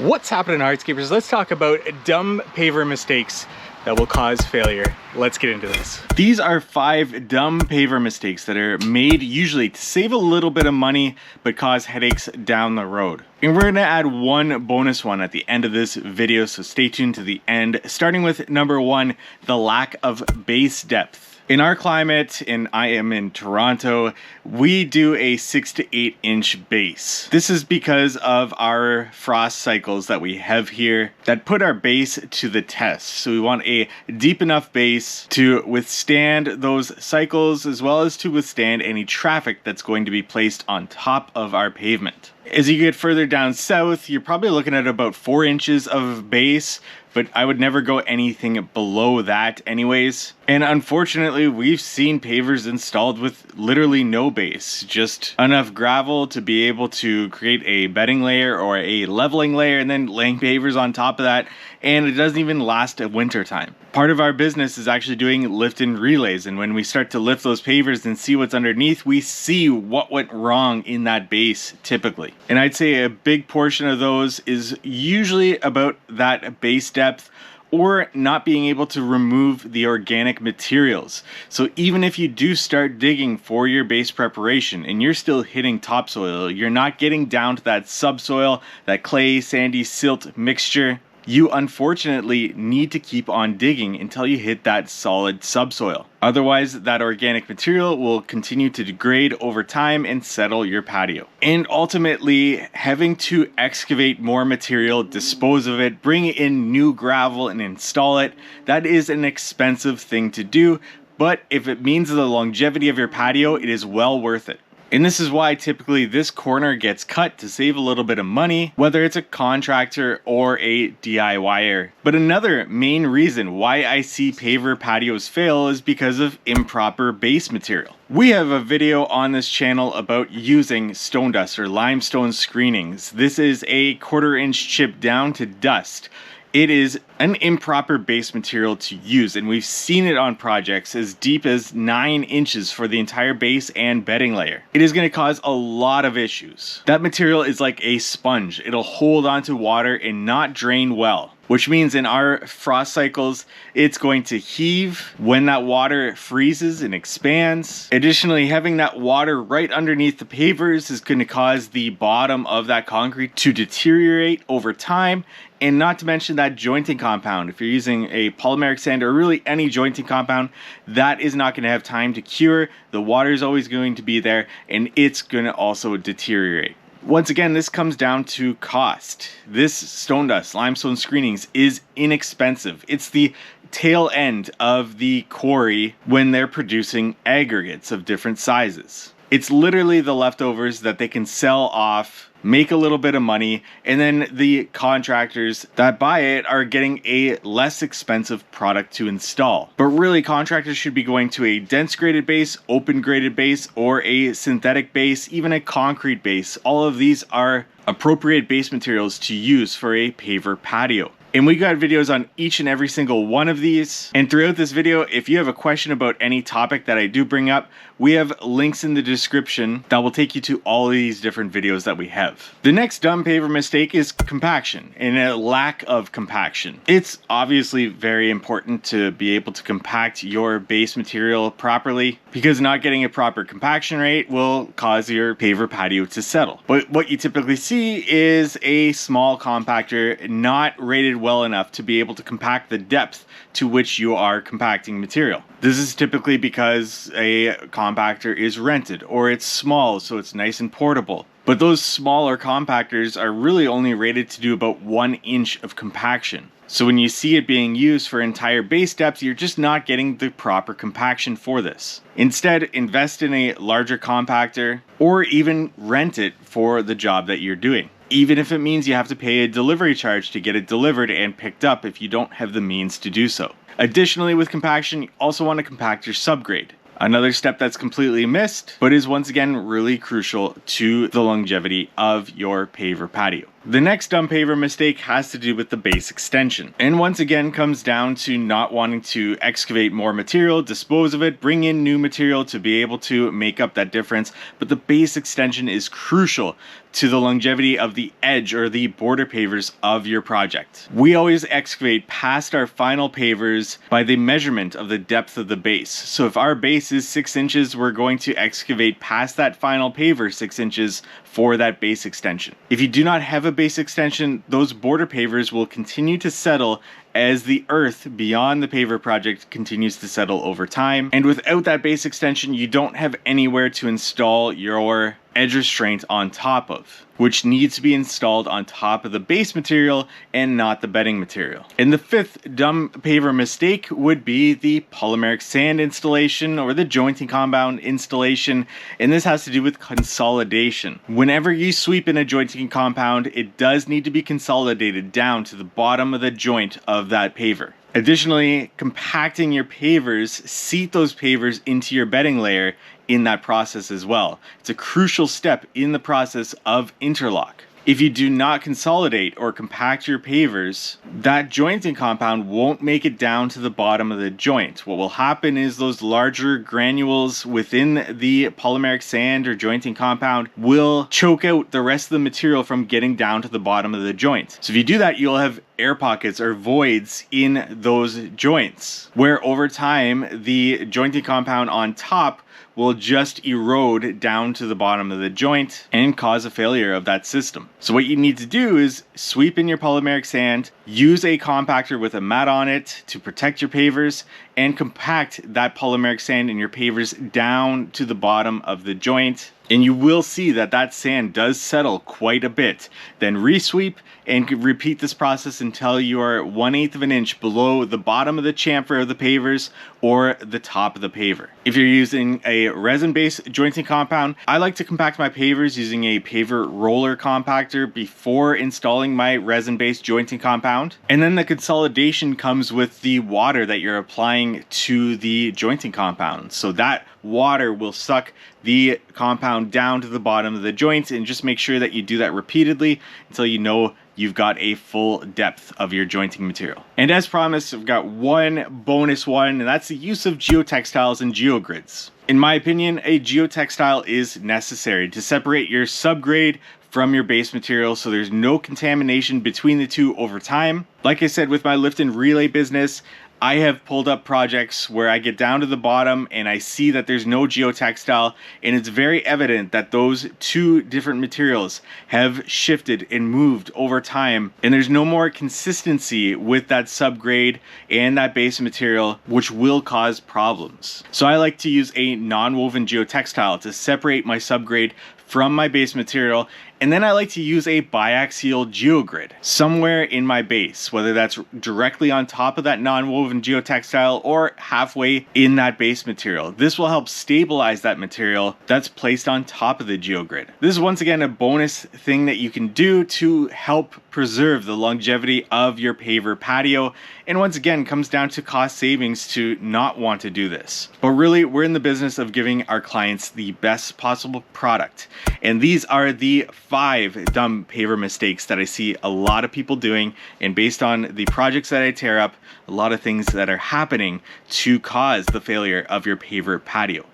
What's happening, Hardscapers? Let's talk about dumb paver mistakes that will cause failure. Let's get into this. These are 5 dumb paver mistakes that are made usually to save a little bit of money but cause headaches down the road. And we're gonna add one bonus one at the end of this video, so stay tuned to the end. Starting with number 1, the lack of base depth. In our climate, and I am in Toronto, we do a 6 to 8 inch base. This is because of our frost cycles that we have here that put our base to the test. So we want a deep enough base to withstand those cycles as well as to withstand any traffic that's going to be placed on top of our pavement. As you get further down south, you're probably looking at about 4 inches of base, but I would never go anything below that anyways. And unfortunately, we've seen pavers installed with literally no base, just enough gravel to be able to create a bedding layer or a leveling layer, and then laying pavers on top of that, and it doesn't even last at winter time. Part of our business is actually doing lift and relays, and when we start to lift those pavers and see what's underneath, we see what went wrong in that base typically. And I'd say a big portion of those is usually about that base depth or not being able to remove the organic materials. So even if you do start digging for your base preparation and you're still hitting topsoil, you're not getting down to that subsoil, that clay, sandy, silt mixture. You unfortunately need to keep on digging until you hit that solid subsoil. Otherwise, that organic material will continue to degrade over time and settle your patio. And ultimately, having to excavate more material, dispose of it, bring in new gravel and install it, that is an expensive thing to do. But if it means the longevity of your patio, it is well worth it. And this is why typically this corner gets cut to save a little bit of money, whether it's a contractor or a DIYer. But another main reason why I see paver patios fail is because of improper base material. We have a video on this channel about using stone dust or limestone screenings. This is a 1/4 inch chip down to dust. It is an improper base material to use, and we've seen it on projects as deep as 9 inches for the entire base and bedding layer. It is going to cause a lot of issues. That material is like a sponge. It'll hold onto water and not drain well, which means in our frost cycles, it's going to heave when that water freezes and expands. Additionally, having that water right underneath the pavers is going to cause the bottom of that concrete to deteriorate over time. And not to mention that jointing compound. If you're using a polymeric sand or really any jointing compound, that is not going to have time to cure. The water is always going to be there, and it's going to also deteriorate. Once again, this comes down to cost. This stone dust, limestone screenings is inexpensive. It's the tail end of the quarry when they're producing aggregates of different sizes. It's literally the leftovers that they can sell off, make a little bit of money, and then the contractors that buy it are getting a less expensive product to install. But really, contractors should be going to a dense graded base, open graded base, or a synthetic base, even a concrete base. All of these are appropriate base materials to use for a paver patio. And we got videos on each and every single one of these. And throughout this video, if you have a question about any topic that I do bring up, we have links in the description that will take you to all of these different videos that we have. The next dumb paver mistake is compaction and a lack of compaction. It's obviously very important to be able to compact your base material properly, because not getting a proper compaction rate will cause your paver patio to settle. But what you typically see is a small compactor not rated well enough to be able to compact the depth to which you are compacting material. This is typically because a compactor is rented or it's small, so it's nice and portable. But those smaller compactors are really only rated to do about 1 inch of compaction. So when you see it being used for entire base depth, you're just not getting the proper compaction for this. Instead, invest in a larger compactor or even rent it for the job that you're doing, even if it means you have to pay a delivery charge to get it delivered and picked up if you don't have the means to do so. Additionally, with compaction, you also want to compact your subgrade. Another step that's completely missed, but is once again really crucial to the longevity of your paver patio. The next dumb paver mistake has to do with the base extension. And once again comes down to not wanting to excavate more material, dispose of it, bring in new material to be able to make up that difference. But the base extension is crucial to the longevity of the edge or the border pavers of your project. We always excavate past our final pavers by the measurement of the depth of the base. So if our base is 6 inches, we're going to excavate past that final paver 6 inches for that base extension. If you do not have a base extension, those border pavers will continue to settle as the earth beyond the paver project continues to settle over time. And without that base extension, you don't have anywhere to install your edge restraint on top of, which needs to be installed on top of the base material and not the bedding material. And the fifth dumb paver mistake would be the polymeric sand installation or the jointing compound installation, and this has to do with consolidation. Whenever you sweep in a jointing compound, it does need to be consolidated down to the bottom of the joint of that paver. Additionally, compacting your pavers, seat those pavers into your bedding layer in that process as well. It's a crucial step in the process of interlock. If you do not consolidate or compact your pavers, that jointing compound won't make it down to the bottom of the joint. What will happen is those larger granules within the polymeric sand or jointing compound will choke out the rest of the material from getting down to the bottom of the joint. So if you do that, you'll have air pockets or voids in those joints, where over time the jointing compound on top will just erode down to the bottom of the joint and cause a failure of that system. So what you need to do is sweep in your polymeric sand, use a compactor with a mat on it to protect your pavers, and compact that polymeric sand in your pavers down to the bottom of the joint. And you will see that that sand does settle quite a bit. Then resweep and repeat this process until you are 1/8 of an inch below the bottom of the chamfer of the pavers or the top of the paver. If you're using a resin-based jointing compound, I like to compact my pavers using a paver roller compactor before installing my resin-based jointing compound. And then the consolidation comes with the water that you're applying to the jointing compound. So that water will suck the compound down to the bottom of the joint, and just make sure that you do that repeatedly until you know you've got a full depth of your jointing material. And as promised, I've got one bonus one, and that's the use of geotextiles and geogrids. In my opinion, a geotextile is necessary to separate your subgrade from your base material so there's no contamination between the two over time. Like I said, with my lift and relay business, I have pulled up projects where I get down to the bottom and I see that there's no geotextile, and it's very evident that those two different materials have shifted and moved over time, and there's no more consistency with that subgrade and that base material, which will cause problems. So I like to use a non-woven geotextile to separate my subgrade from my base material, and then I like to use a biaxial geogrid somewhere in my base, whether that's directly on top of that non-woven geotextile or halfway in that base material. This will help stabilize that material that's placed on top of the geogrid. This is once again a bonus thing that you can do to help preserve the longevity of your paver patio, and once again comes down to cost savings to not want to do this. But really, we're in the business of giving our clients the best possible product, and these are the 5 dumb paver mistakes that I see a lot of people doing, and based on the projects that I tear up, a lot of things that are happening to cause the failure of your paver patio.